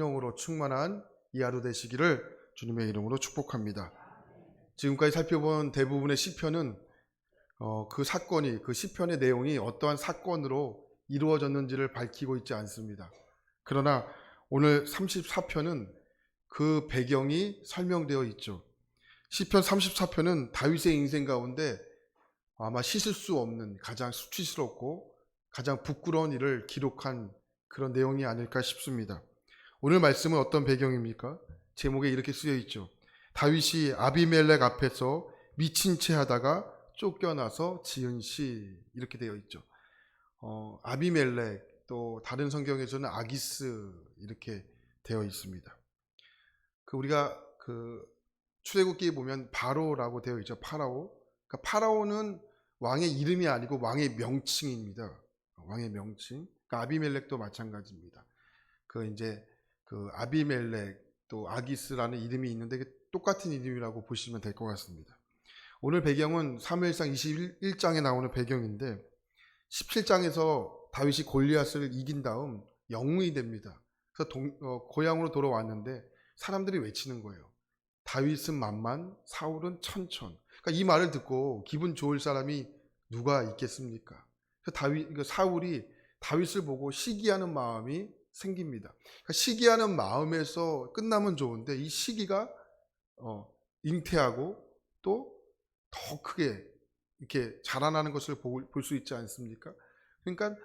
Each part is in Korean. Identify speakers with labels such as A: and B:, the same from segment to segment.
A: 성령으로 충만한 이 하루 되시기를 주님의 이름으로 축복합니다. 지금까지 살펴본 대부분의 시편은 그 사건이, 그 시편의 내용이 어떠한 사건으로 이루어졌는지를 밝히고 있지 않습니다. 그러나 오늘 34편은 그 배경이 설명되어 있죠. 시편 34편은 다윗의 인생 가운데 아마 씻을 수 없는 가장 수치스럽고 가장 부끄러운 일을 기록한 그런 내용이 아닐까 싶습니다. 오늘 말씀은 어떤 배경입니까? 제목에 이렇게 쓰여 있죠. 다윗이 아비멜렉 앞에서 미친 채 하다가 쫓겨나서 지은 시, 이렇게 되어 있죠. 아비멜렉, 또 다른 성경에서는 아기스 이렇게 되어 있습니다. 우리가 출애굽기에 보면 바로라고 되어 있죠. 파라오. 그러니까 파라오는 왕의 이름이 아니고 왕의 명칭입니다. 왕의 명칭. 그러니까 아비멜렉도 마찬가지입니다. 아비멜렉 또 아기스라는 이름이 있는데 똑같은 이름이라고 보시면 될 것 같습니다. 오늘 배경은 사무엘상 21장에 나오는 배경인데 17장에서 다윗이 골리앗을 이긴 다음 영웅이 됩니다. 그래서 고향으로 돌아왔는데 사람들이 외치는 거예요. 다윗은 만만, 사울은 천천. 그러니까 이 말을 듣고 기분 좋을 사람이 누가 있겠습니까? 사울이 다윗을 보고 시기하는 마음이 생깁니다. 그러니까 시기하는 마음에서 끝나면 좋은데 이 시기가 잉태하고 또 더 크게 이렇게 자라나는 것을 볼 수 있지 않습니까? 그러니까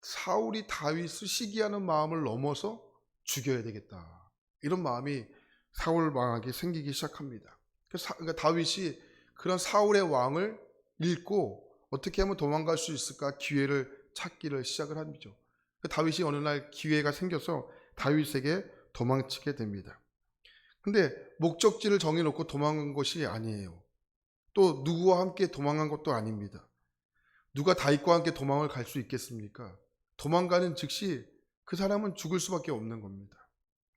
A: 사울이 다윗을 시기하는 마음을 넘어서 죽여야 되겠다. 이런 마음이 사울 왕에게 생기기 시작합니다. 그러니까 다윗이 그런 사울의 왕을 잃고 어떻게 하면 도망갈 수 있을까 기회를 찾기를 시작을 합니다. 다윗이 어느 날 기회가 생겨서 다윗에게 도망치게 됩니다. 근데 목적지를 정해놓고 도망간 것이 아니에요. 또 누구와 함께 도망간 것도 아닙니다. 누가 다윗과 함께 도망을 갈 수 있겠습니까? 도망가는 즉시 그 사람은 죽을 수밖에 없는 겁니다.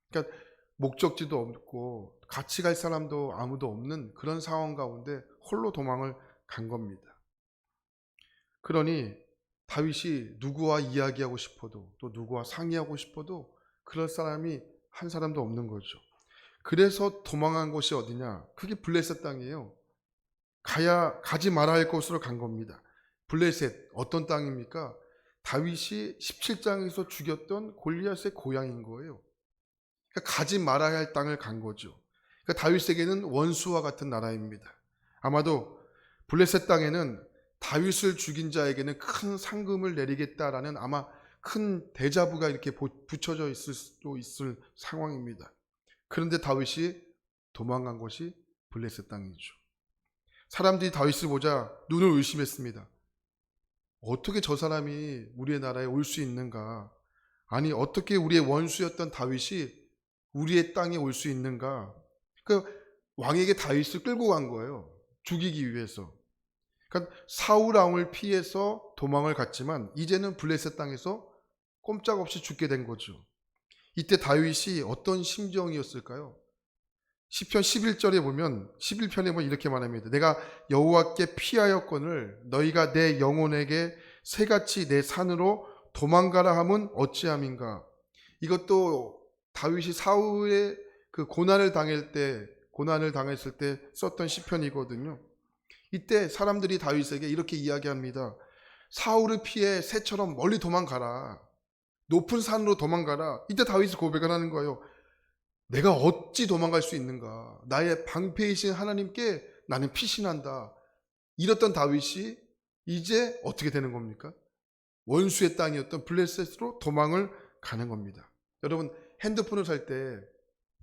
A: 그러니까 목적지도 없고 같이 갈 사람도 아무도 없는 그런 상황 가운데 홀로 도망을 간 겁니다. 그러니 다윗이 누구와 이야기하고 싶어도 또 누구와 상의하고 싶어도 그럴 사람이 한 사람도 없는 거죠. 그래서 도망한 곳이 어디냐? 그게 블레셋 땅이에요. 가지 말아야 할 곳으로 간 겁니다. 블레셋 어떤 땅입니까? 다윗이 17장에서 죽였던 골리앗의 고향인 거예요. 그러니까 가지 말아야 할 땅을 간 거죠. 그러니까 다윗에게는 원수와 같은 나라입니다. 아마도 블레셋 땅에는 다윗을 죽인 자에게는 큰 상금을 내리겠다라는 아마 큰 대자부가 이렇게 붙여져 있을 수도 있을 상황입니다. 그런데 다윗이 도망간 곳이 블레셋 땅이죠. 사람들이 다윗을 보자 눈을 의심했습니다. 어떻게 저 사람이 우리의 나라에 올 수 있는가? 아니 어떻게 우리의 원수였던 다윗이 우리의 땅에 올 수 있는가? 그 왕에게 다윗을 끌고 간 거예요. 죽이기 위해서. 그러니까 사울 왕을 피해서 도망을 갔지만 이제는 블레셋 땅에서 꼼짝없이 죽게 된 거죠. 이때 다윗이 어떤 심정이었을까요? 시편 11절에 보면 11편에 보면 이렇게 말합니다. 내가 여호와께 피하였거늘 너희가 내 영혼에게 새같이 내 산으로 도망가라 함은 어찌함인가. 이것도 다윗이 사울의 그 고난을 당했을 때 썼던 시편이거든요. 이때 사람들이 다윗에게 이렇게 이야기합니다. 사울을 피해 새처럼 멀리 도망가라. 높은 산으로 도망가라. 이때 다윗이 고백을 하는 거예요. 내가 어찌 도망갈 수 있는가? 나의 방패이신 하나님께 나는 피신한다. 이랬던 다윗이 이제 어떻게 되는 겁니까? 원수의 땅이었던 블레셋으로 도망을 가는 겁니다. 여러분 핸드폰을 살 때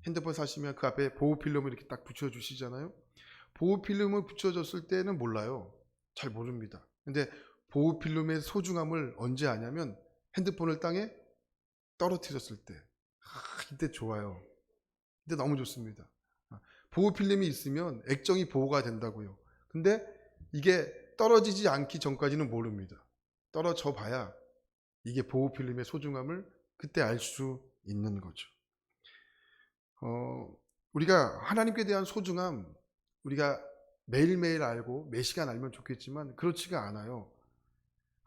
A: 핸드폰 사시면 그 앞에 보호필름을 이렇게 딱 붙여주시잖아요. 보호필름을 붙여줬을 때는 몰라요. 잘 모릅니다. 근데 보호필름의 소중함을 언제 아냐면 핸드폰을 땅에 떨어뜨렸을 때. 이때 좋아요. 이때 너무 좋습니다. 보호필름이 있으면 액정이 보호가 된다고요. 근데 이게 떨어지지 않기 전까지는 모릅니다. 떨어져 봐야 이게 보호필름의 소중함을 그때 알 수 있는 거죠. 우리가 하나님께 대한 소중함 우리가 매일매일 알고 매 시간 알면 좋겠지만 그렇지가 않아요.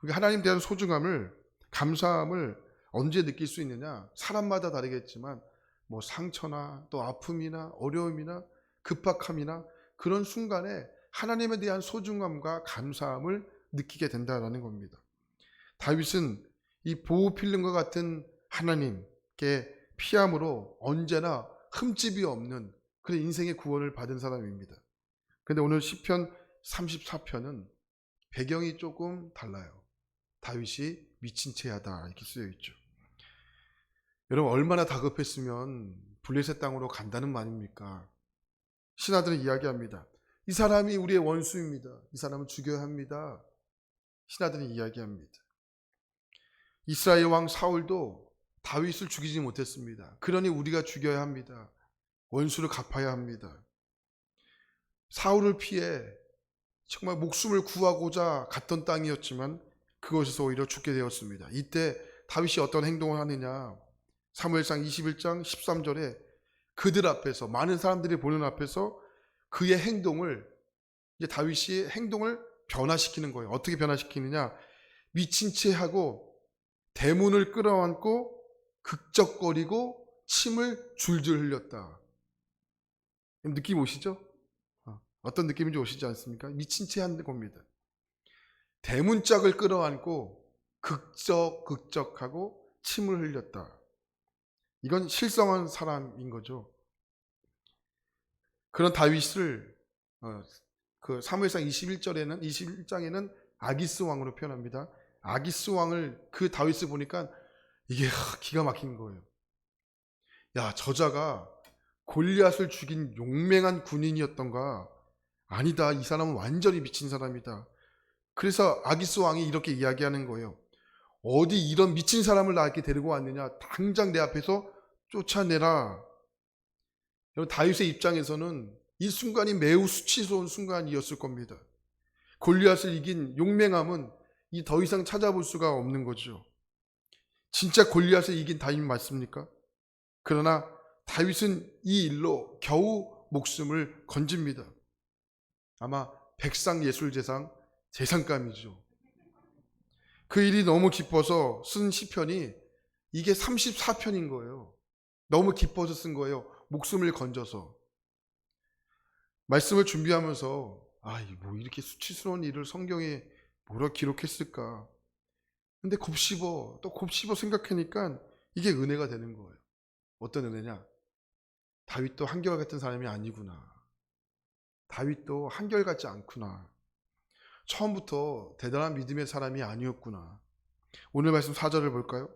A: 우리가 하나님에 대한 소중함을 감사함을 언제 느낄 수 있느냐? 사람마다 다르겠지만 뭐 상처나 또 아픔이나 어려움이나 급박함이나 그런 순간에 하나님에 대한 소중함과 감사함을 느끼게 된다라는 겁니다. 다윗은 이 보호 필름과 같은 하나님께 피함으로 언제나 흠집이 없는 그런 인생의 구원을 받은 사람입니다. 그런데 오늘 시편 34편은 배경이 조금 달라요. 다윗이 미친 채 하다 이렇게 쓰여 있죠. 여러분 얼마나 다급했으면 블레셋 땅으로 간다는 말입니까? 신하들은 이야기합니다. 이 사람이 우리의 원수입니다. 이 사람은 죽여야 합니다. 신하들은 이야기합니다. 이스라엘 왕 사울도 다윗을 죽이지 못했습니다. 그러니 우리가 죽여야 합니다. 원수를 갚아야 합니다. 사울을 피해 정말 목숨을 구하고자 갔던 땅이었지만 그곳에서 오히려 죽게 되었습니다. 이때 다윗이 어떤 행동을 하느냐? 사무엘상 21장 13절에 그들 앞에서 많은 사람들이 보는 앞에서 그의 행동을 이제 다윗이 행동을 변화시키는 거예요. 어떻게 변화시키느냐? 미친 채 하고 대문을 끌어안고 극적거리고 침을 줄줄 흘렸다. 느낌 오시죠? 어떤 느낌인지 오시지 않습니까? 미친 채 한 겁니다. 대문짝을 끌어안고 극적하고 침을 흘렸다. 이건 실성한 사람인 거죠. 그런 다윗을 그 사무엘상 21장에는 아기스 왕으로 표현합니다. 아기스 왕을 그 다윗을 보니까 이게 기가 막힌 거예요. 야, 저자가 골리앗을 죽인 용맹한 군인이었던가? 아니다. 이 사람은 완전히 미친 사람이다. 그래서 아기스 왕이 이렇게 이야기하는 거예요. 어디 이런 미친 사람을 나에게 데리고 왔느냐? 당장 내 앞에서 쫓아내라. 여러분, 다윗의 입장에서는 이 순간이 매우 수치스러운 순간이었을 겁니다. 골리앗을 이긴 용맹함은 이 더 이상 찾아볼 수가 없는 거죠. 진짜 골리앗을 이긴 다윗 맞습니까? 그러나 다윗은 이 일로 겨우 목숨을 건집니다. 아마 백상예술재상 재상감이죠. 그 일이 너무 기뻐서 쓴 시편이 이게 34편인 거예요. 너무 기뻐서 쓴 거예요. 목숨을 건져서. 말씀을 준비하면서 뭐 이렇게 수치스러운 일을 성경에 뭐라 기록했을까. 근데 곱씹어 생각하니까 이게 은혜가 되는 거예요. 어떤 은혜냐? 다윗도 한결같은 사람이 아니구나. 다윗도 한결같지 않구나. 처음부터 대단한 믿음의 사람이 아니었구나. 오늘 말씀 4절을 볼까요?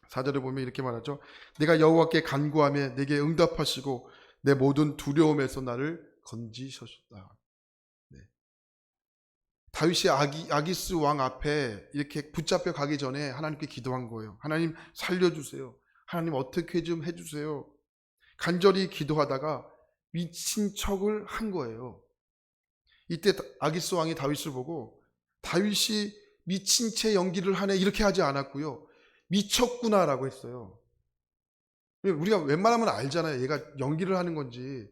A: 4절을 보면 이렇게 말하죠. 내가 여호와께 간구하며 내게 응답하시고 내 모든 두려움에서 나를 건지셨다. 네. 다윗이 아기스 왕 앞에 이렇게 붙잡혀 가기 전에 하나님께 기도한 거예요. 하나님 살려주세요. 하나님 어떻게 좀 해주세요. 간절히 기도하다가 미친 척을 한 거예요. 이때 아기스 왕이 다윗을 보고 다윗이 미친 채 연기를 하네 이렇게 하지 않았고요. 미쳤구나라고 했어요. 우리가 웬만하면 알잖아요. 얘가 연기를 하는 건지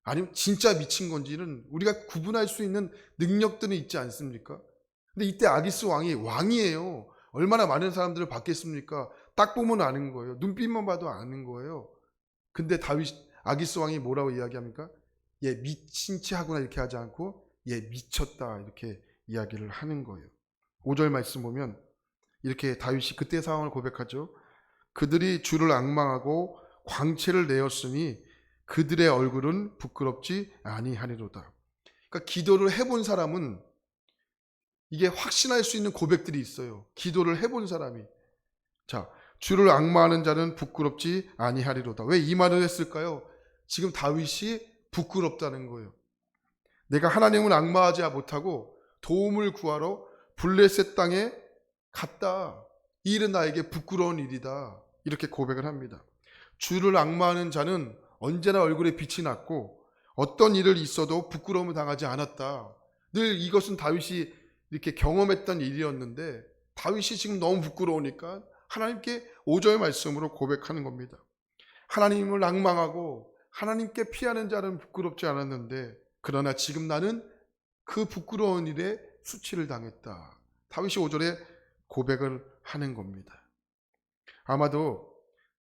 A: 아니면 진짜 미친 건지는 우리가 구분할 수 있는 능력들은 있지 않습니까? 근데 이때 아기스 왕이 왕이에요. 얼마나 많은 사람들을 받겠습니까? 딱 보면 아는 거예요. 눈빛만 봐도 아는 거예요. 근데 아기스 왕이 뭐라고 이야기합니까? 얘 미친 채 하구나 이렇게 하지 않고 얘 미쳤다 이렇게 이야기를 하는 거예요. 5절 말씀 보면 이렇게 다윗이 그때 상황을 고백하죠. 그들이 주를 앙망하고 광채를 내었으니 그들의 얼굴은 부끄럽지 아니하리로다. 그러니까 기도를 해본 사람은 이게 확신할 수 있는 고백들이 있어요. 기도를 해본 사람이. 자, 주를 앙망하는 자는 부끄럽지 아니하리로다. 왜 이 말을 했을까요? 지금 다윗이 부끄럽다는 거예요. 내가 하나님을 앙망하지 못하고 도움을 구하러 블레셋 땅에 갔다. 이 일은 나에게 부끄러운 일이다. 이렇게 고백을 합니다. 주를 앙망하는 자는 언제나 얼굴에 빛이 났고 어떤 일을 있어도 부끄러움을 당하지 않았다. 늘 이것은 다윗이 이렇게 경험했던 일이었는데 다윗이 지금 너무 부끄러우니까 하나님께 5절 말씀으로 고백하는 겁니다. 하나님을 앙망하고 하나님께 피하는 자는 부끄럽지 않았는데 그러나 지금 나는 그 부끄러운 일에 수치를 당했다. 다윗이 5절에 고백을 하는 겁니다. 아마도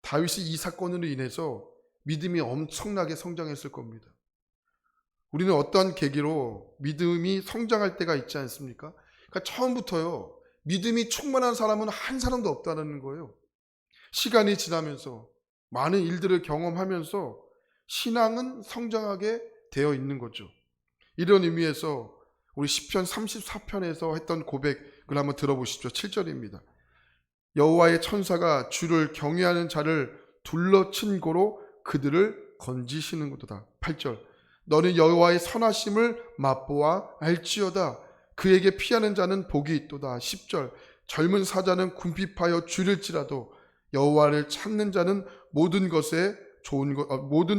A: 다윗이 이 사건으로 인해서 믿음이 엄청나게 성장했을 겁니다. 우리는 어떠한 계기로 믿음이 성장할 때가 있지 않습니까? 그러니까 처음부터요, 믿음이 충만한 사람은 한 사람도 없다는 거예요. 시간이 지나면서 많은 일들을 경험하면서 신앙은 성장하게 되어 있는 거죠. 이런 의미에서 우리 시편 34편에서 했던 고백을 한번 들어보십시오. 7절입니다. 여호와의 천사가 주를 경외하는 자를 둘러친 고로 그들을 건지시는도다. 8절. 너는 여호와의 선하심을 맛보아 알지어다. 그에게 피하는 자는 복이 있도다. 10절. 젊은 사자는 궁핍하여 줄일지라도 여호와를 찾는 자는 모든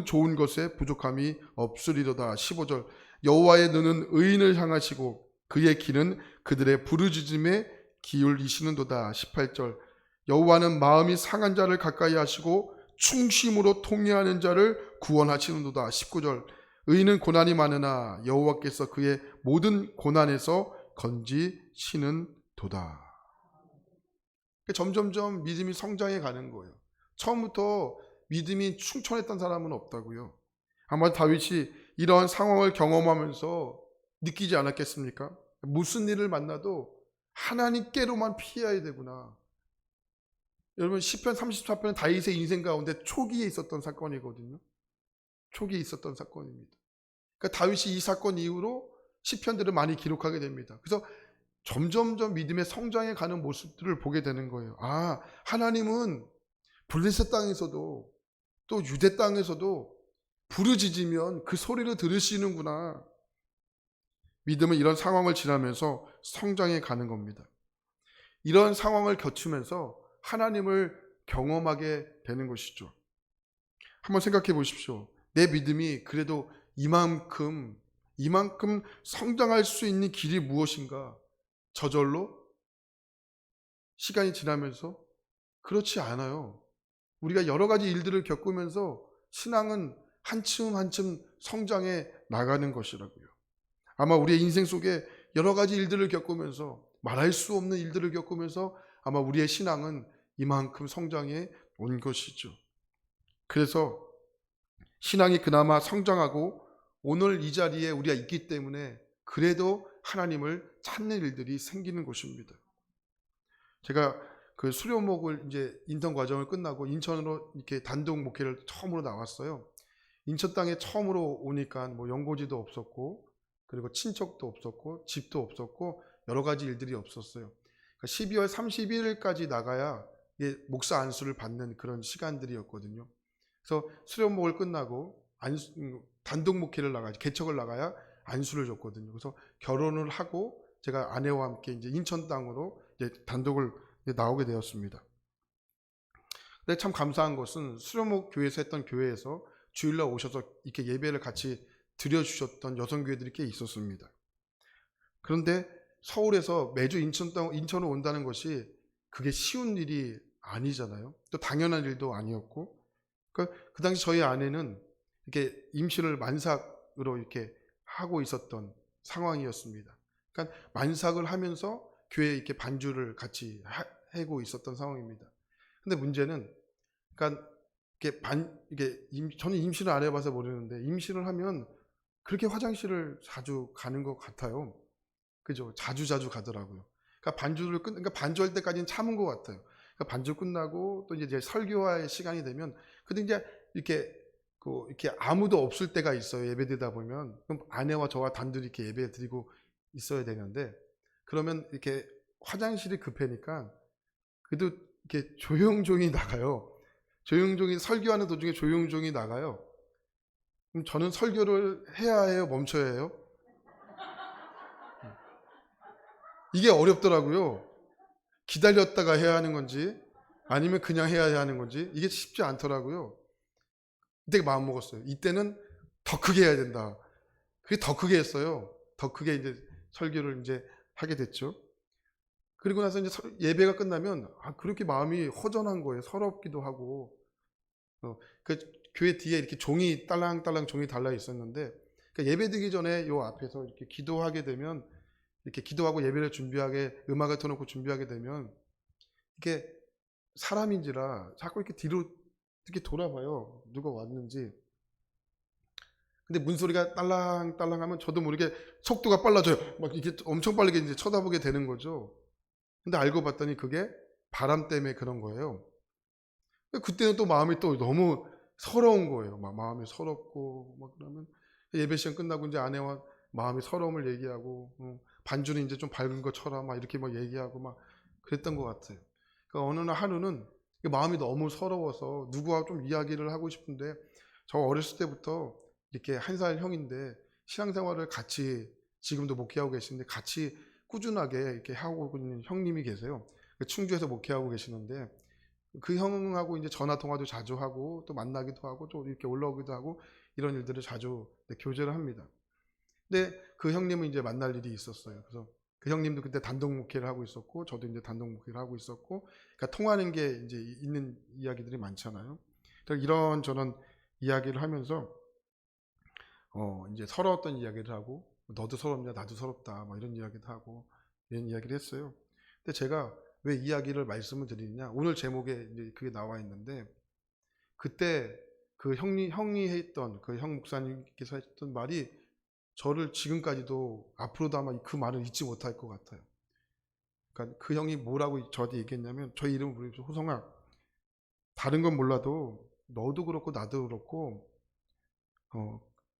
A: 좋은 것에 부족함이 없으리로다. 15절. 여호와의 눈은 의인을 향하시고 그의 귀는 그들의 부르짖음에 기울이시는도다. 18절. 여호와는 마음이 상한 자를 가까이 하시고 충심으로 통회하는 자를 구원하시는도다. 19절. 의인은 고난이 많으나 여호와께서 그의 모든 고난에서 건지시는도다. 점점점 믿음이 성장해 가는 거예요. 처음부터 믿음이 충천했던 사람은 없다고요. 아마 다윗이 이러한 상황을 경험하면서 느끼지 않았겠습니까? 무슨 일을 만나도 하나님께로만 피해야 되구나. 여러분 시편 34편은 다윗의 인생 가운데 초기에 있었던 사건이거든요. 초기에 있었던 사건입니다. 그러니까 다윗이 이 사건 이후로 시편들을 많이 기록하게 됩니다. 그래서 점점점 믿음의 성장해 가는 모습들을 보게 되는 거예요. 아, 하나님은 블레셋 땅에서도 또 유대 땅에서도 부르짖으면 그 소리를 들으시는구나. 믿음은 이런 상황을 지나면서 성장해 가는 겁니다. 이런 상황을 겪으면서 하나님을 경험하게 되는 것이죠. 한번 생각해 보십시오. 내 믿음이 그래도 이만큼 성장할 수 있는 길이 무엇인가? 저절로? 시간이 지나면서? 그렇지 않아요. 우리가 여러 가지 일들을 겪으면서 신앙은 한층 한층 성장해 나가는 것이라고요. 아마 우리의 인생 속에 여러 가지 일들을 겪으면서 말할 수 없는 일들을 겪으면서 아마 우리의 신앙은 이만큼 성장해 온 것이죠. 그래서 신앙이 그나마 성장하고 오늘 이 자리에 우리가 있기 때문에 그래도 하나님을 찾는 일들이 생기는 것입니다. 제가 그 수료목을 이제 인턴 과정을 끝나고 인천으로 이렇게 단독 목회를 처음으로 나왔어요. 인천 땅에 처음으로 오니까 뭐 연고지도 없었고 그리고 친척도 없었고 집도 없었고 여러 가지 일들이 없었어요. 그러니까 12월 31일까지 나가야 목사 안수를 받는 그런 시간들이었거든요. 그래서 수료목을 끝나고 단독 목회를 나가야 개척을 나가야 안수를 줬거든요. 그래서 결혼을 하고 제가 아내와 함께 이제 인천 땅으로 이제 단독을 나오게 되었습니다. 근데 참 감사한 것은 수료목 교회에서 했던 교회에서 주일날 오셔서 이렇게 예배를 같이 드려주셨던 여성교회들이 꽤 있었습니다. 그런데 서울에서 매주 인천으로 온다는 것이 그게 쉬운 일이 아니잖아요. 또 당연한 일도 아니었고, 그 당시 저희 아내는 이렇게 임신을 만삭으로 이렇게 하고 있었던 상황이었습니다. 그러니까 만삭을 하면서 교회에 이렇게 반주를 같이 하고 있었던 상황입니다. 근데 문제는, 그러니까 저는 임신을 안 해봐서 모르는데 임신을 하면 그렇게 화장실을 자주 가는 것 같아요. 그죠? 자주 가더라고요. 그러니까 반주할 때까지는 참은 것 같아요. 그러니까 반주 끝나고 또 이제 설교할 시간이 되면, 근데 이제 이렇게 아무도 없을 때가 있어요. 예배드리다 보면. 그럼 아내와 저와 단둘이 이렇게 예배 드리고 있어야 되는데, 그러면 이렇게 화장실이 급하니까 그래도 이렇게 조용조용히 나가요. 조용조용히 설교하는 도중에 조용조용히 나가요. 그럼 저는 설교를 해야 해요? 멈춰야 해요? 이게 어렵더라고요. 기다렸다가 해야 하는 건지 아니면 그냥 해야 하는 건지 이게 쉽지 않더라고요. 그때 마음 먹었어요. 이때는 더 크게 해야 된다. 그게 더 크게 했어요. 더 크게 이제 설교를 이제 하게 됐죠. 그리고 나서 이제 예배가 끝나면 그렇게 마음이 허전한 거예요. 서럽기도 하고. 그 교회 뒤에 이렇게 종이 딸랑딸랑 종이 달라 있었는데, 그러니까 예배 드리기 전에 요 앞에서 이렇게 기도하게 되면, 이렇게 기도하고 예배를 준비하게 음악을 틀어놓고 준비하게 되면 이게 사람인지라 자꾸 이렇게 뒤로 이렇게 돌아봐요. 누가 왔는지. 근데 문소리가 딸랑딸랑하면 저도 모르게 속도가 빨라져요. 막 이게 엄청 빠르게 이제 쳐다보게 되는 거죠. 근데 알고 봤더니 그게 바람 때문에 그런 거예요. 그때는 또 마음이 또 너무 서러운 거예요. 막 마음이 서럽고 막 그러면 예배 시간 끝나고 이제 아내와 마음의 서러움을 얘기하고 반주는 이제 좀 밝은 거 쳐라 막 이렇게 막 얘기하고 막 그랬던 것 같아요. 그러니까 어느 날 하루는 마음이 너무 서러워서 누구와 좀 이야기를 하고 싶은데 저 어렸을 때부터 이렇게 한 살 형인데 신앙생활을 같이 지금도 목회하고 계시는데 같이 꾸준하게 이렇게 하고 있는 형님이 계세요. 충주에서 목회하고 계시는데 그 형하고 이제 전화 통화도 자주 하고 또 만나기도 하고 또 이렇게 올라오기도 하고 이런 일들을 자주 교제를 합니다. 근데 그 형님은 이제 만날 일이 있었어요. 그래서 그 형님도 그때 단독 목회를 하고 있었고 저도 이제 단독 목회를 하고 있었고 그러니까 통하는 게 이제 있는 이야기들이 많잖아요. 그래서 이런저런 이야기를 하면서 이제 서러웠던 이야기를 하고 너도 서럽냐 나도 서럽다 뭐 이런 이야기도 하고 이런 이야기를 했어요. 근데 제가 왜 이야기를 말씀을 드리느냐 오늘 제목에 이제 그게 나와 있는데 그때 그 형이 했던 그 형 목사님께서 했던 말이 저를 지금까지도 앞으로도 아마 그 말을 잊지 못할 것 같아요. 그러니까 그 형이 뭐라고 저한테 얘기했냐면 저희 이름을 부르면서 호성아 다른 건 몰라도 너도 그렇고 나도 그렇고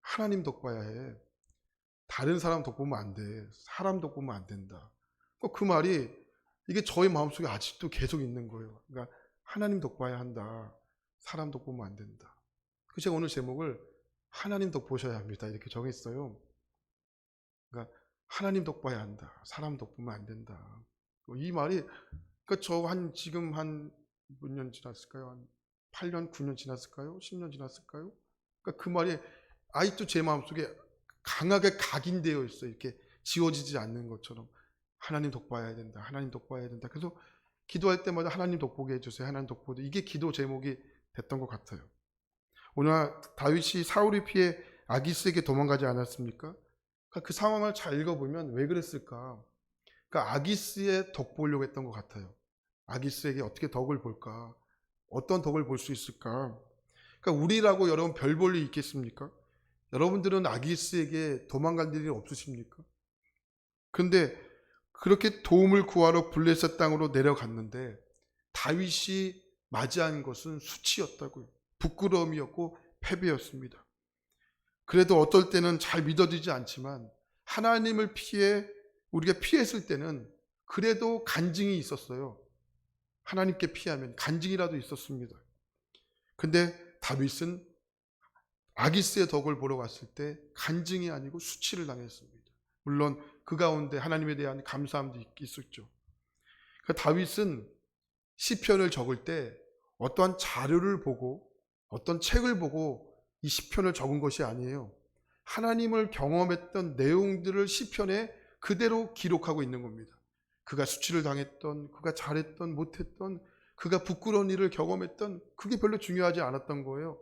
A: 하나님 덕봐야 해. 다른 사람 덕보면 안 돼. 사람 덕보면 안 된다. 그 말이 이게 저의 마음속에 아직도 계속 있는 거예요. 그러니까 하나님 덕봐야 한다. 사람 덕보면 안 된다. 그래서 제가 오늘 제목을 하나님 덕보셔야 합니다. 이렇게 정했어요. 그러니까 하나님 덕봐야 한다. 사람 덕보면 안 된다. 이 말이 그러니까 저 지금 한 몇 년 지났을까요? 한 8년, 9년 지났을까요? 10년 지났을까요? 그러니까 그 말이 아직도 제 마음속에 강하게 각인되어 있어요. 이렇게 지워지지 않는 것처럼 하나님 덕봐야 된다. 하나님 덕봐야 된다. 그래서 기도할 때마다 하나님 덕보게 해주세요. 하나님 덕보도 이게 기도 제목이 됐던 것 같아요. 오늘 다윗이 사울이 피해 아기스에게 도망가지 않았습니까? 그러니까 그 상황을 잘 읽어보면 왜 그랬을까? 그러니까 아기스의 덕 보려고 했던 것 같아요. 아기스에게 어떻게 덕을 볼까? 어떤 덕을 볼 수 있을까? 그러니까 우리라고 여러분 별 볼 일 있겠습니까? 여러분들은 아기스에게 도망갈 일이 없으십니까? 근데 그렇게 도움을 구하러 블레셋 땅으로 내려갔는데 다윗이 맞이한 것은 수치였다고요. 부끄러움이었고 패배였습니다. 그래도 어떨 때는 잘 믿어지지 않지만 하나님을 우리가 피했을 때는 그래도 간증이 있었어요. 하나님께 피하면 간증이라도 있었습니다. 근데 다윗은 아기스의 덕을 보러 갔을 때 간증이 아니고 수치를 당했습니다. 물론 그 가운데 하나님에 대한 감사함도 있었죠. 그러니까 다윗은 시편을 적을 때 어떠한 자료를 보고 어떤 책을 보고 이 시편을 적은 것이 아니에요. 하나님을 경험했던 내용들을 시편에 그대로 기록하고 있는 겁니다. 그가 수치를 당했던, 그가 잘했던, 못했던, 그가 부끄러운 일을 경험했던 그게 별로 중요하지 않았던 거예요.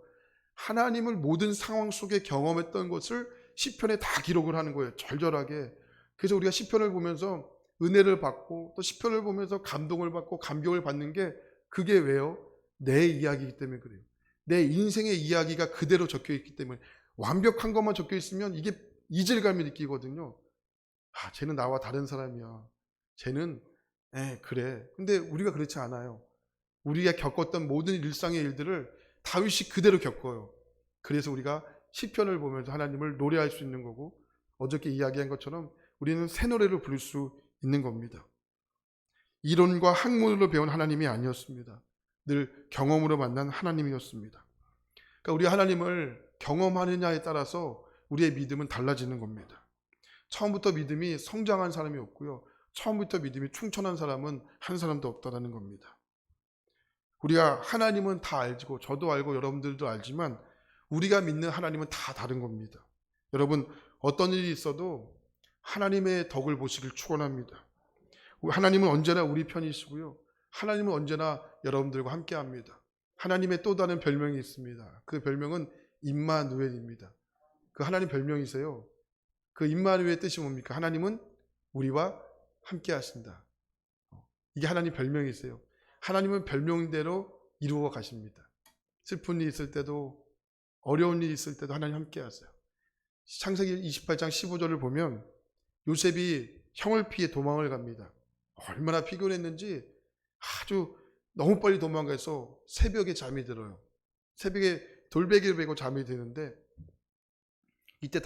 A: 하나님을 모든 상황 속에 경험했던 것을 시편에 다 기록을 하는 거예요. 절절하게. 그래서 우리가 시편을 보면서 은혜를 받고 또 시편을 보면서 감동을 받고 감격을 받는 게 그게 왜요? 내 이야기이기 때문에 그래요. 내 인생의 이야기가 그대로 적혀 있기 때문에 완벽한 것만 적혀 있으면 이게 이질감이 느끼거든요. 아, 쟤는 나와 다른 사람이야. 쟤는 그래. 근데 우리가 그렇지 않아요. 우리가 겪었던 모든 일상의 일들을 다윗이 그대로 겪어요. 그래서 우리가 시편을 보면서 하나님을 노래할 수 있는 거고 어저께 이야기한 것처럼 우리는 새 노래를 부를 수 있는 겁니다. 이론과 학문으로 배운 하나님이 아니었습니다. 늘 경험으로 만난 하나님이었습니다. 그러니까 우리 하나님을 경험하느냐에 따라서 우리의 믿음은 달라지는 겁니다. 처음부터 믿음이 성장한 사람이 없고요. 처음부터 믿음이 충천한 사람은 한 사람도 없다는 겁니다. 우리가 하나님은 다 알고 저도 알고 여러분들도 알지만 우리가 믿는 하나님은 다 다른 겁니다. 여러분 어떤 일이 있어도 하나님의 덕을 보시길 축원합니다. 하나님은 언제나 우리 편이시고요. 하나님은 언제나 여러분들과 함께합니다. 하나님의 또 다른 별명이 있습니다. 그 별명은 임마누엘입니다. 그 하나님 별명이세요. 그 임마누엘의 뜻이 뭡니까? 하나님은 우리와 함께 하신다. 이게 하나님 별명이세요. 하나님은 별명대로 이루어 가십니다. 슬픈 일 있을 때도 어려운 일 있을 때도 하나님 함께 하세요. 창세기 28장 15절을 보면 요셉이 형을 피해 도망을 갑니다. 얼마나 피곤했는지 아주 너무 빨리 도망가서 새벽에 잠이 들어요. 새벽에 돌베개를 베고 잠이 드는데 이때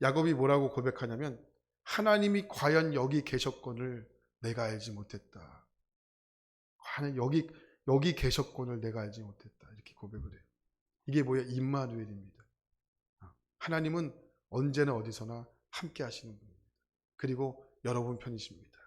A: 야곱이 뭐라고 고백하냐면 하나님이 과연 여기 계셨건을 내가 알지 못했다. 하나님 여기 계셨건을 내가 알지 못했다. 이렇게 고백을 해요. 이게 뭐예요? 임마누엘입니다. 하나님은 언제나 어디서나 함께 하시는 분입니다. 그리고 여러분 편이십니다.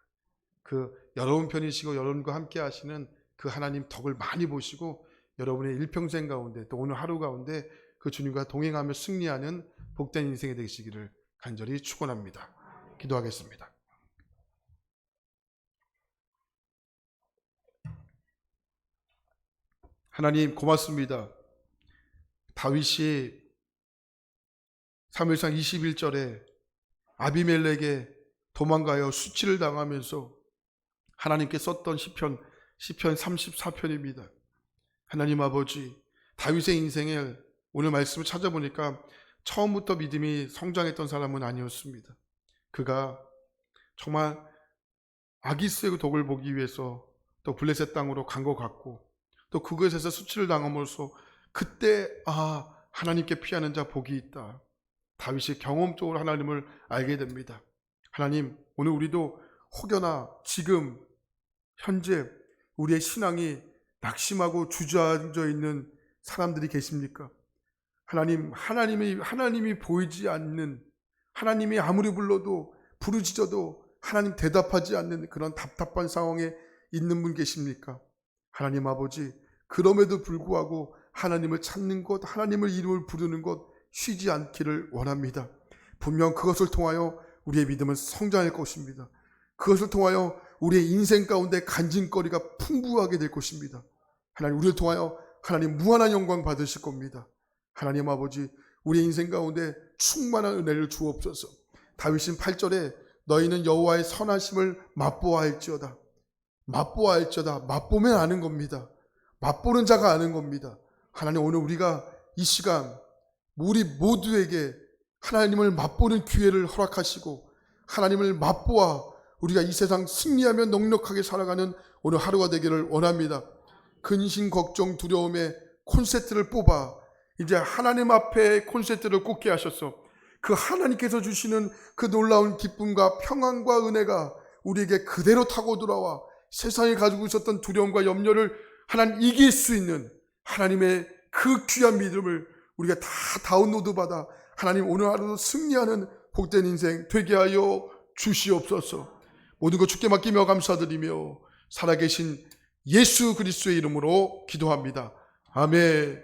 A: 그 여러분 편이시고 여러분과 함께 하시는 그 하나님 덕을 많이 보시고 여러분의 일평생 가운데 또 오늘 하루 가운데 그 주님과 동행하며 승리하는 복된 인생이 되시기를 간절히 축원합니다. 기도하겠습니다. 하나님 고맙습니다. 다윗이 사무엘상 21절에 아비멜렉에 도망가여 수치를 당하면서 하나님께 썼던 시편 34편입니다. 하나님 아버지, 다윗의 인생을 오늘 말씀을 찾아보니까 처음부터 믿음이 성장했던 사람은 아니었습니다. 그가 정말 아기스의 독을 보기 위해서 또 블레셋 땅으로 간 것 같고 또 그것에서 수치를 당함으로써 그때 하나님께 피하는 자 복이 있다. 다윗이 경험적으로 하나님을 알게 됩니다. 하나님, 오늘 우리도 혹여나 지금 현재 우리의 신앙이 낙심하고 주저앉아 있는 사람들이 계십니까? 하나님이 보이지 않는, 하나님이 아무리 불러도 부르짖어도 하나님 대답하지 않는 그런 답답한 상황에 있는 분 계십니까? 하나님 아버지, 그럼에도 불구하고 하나님을 찾는 것, 하나님을 이름을 부르는 것 쉬지 않기를 원합니다. 분명 그것을 통하여 우리의 믿음은 성장할 것입니다. 그것을 통하여 우리의 인생 가운데 간증거리가 풍부하게 될 것입니다. 하나님, 우리를 통하여 하나님 무한한 영광 받으실 겁니다. 하나님 아버지, 우리의 인생 가운데 충만한 은혜를 주옵소서. 다윗은 8절에 너희는 여호와의 선하심을 맛보아할지어다. 맛보아할지어다. 맛보면 아는 겁니다. 맛보는 자가 아는 겁니다. 하나님, 오늘 우리가 이 시간 우리 모두에게 하나님을 맛보는 기회를 허락하시고 하나님을 맛보아 우리가 이 세상 승리하며 넉넉하게 살아가는 오늘 하루가 되기를 원합니다. 근심, 걱정, 두려움의 콘센트를 뽑아 이제 하나님 앞에 콘센트를 꽂게 하셔서 그 하나님께서 주시는 그 놀라운 기쁨과 평안과 은혜가 우리에게 그대로 타고 돌아와 세상에 가지고 있었던 두려움과 염려를 하나님 이길 수 있는 하나님의 그 귀한 믿음을 우리가 다 다운로드 받아 하나님 오늘 하루도 승리하는 복된 인생 되게 하여 주시옵소서. 모든 것 주께 맡기며 감사드리며 살아계신 예수 그리스도의 이름으로 기도합니다. 아멘.